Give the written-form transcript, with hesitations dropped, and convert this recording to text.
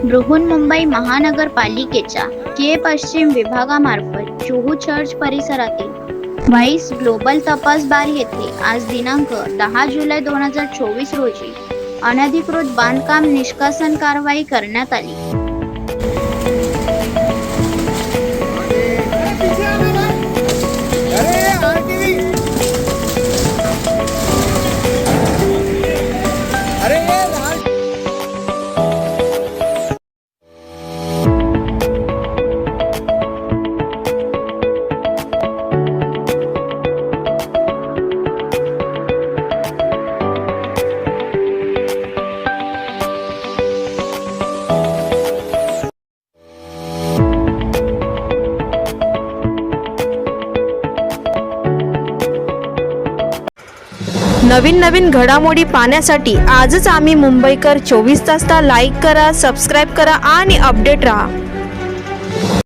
बृहन्मुंबई महानगरपालिकेच्या के पश्चिम विभागामार्फत जुहू चर्च परिसरातील व्हाईस ग्लोबल तपास बार येथे आज दिनांक 10 जुलै 2024 रोजी अनधिकृत बांधकाम निष्कासन कारवाई करण्यात आली। नवीन घडामोडी पाहण्यासाठी आजच आम्ही मुंबईकर 24 तासला लाईक करा, सबस्क्राईब करा आणि अपडेट रहा।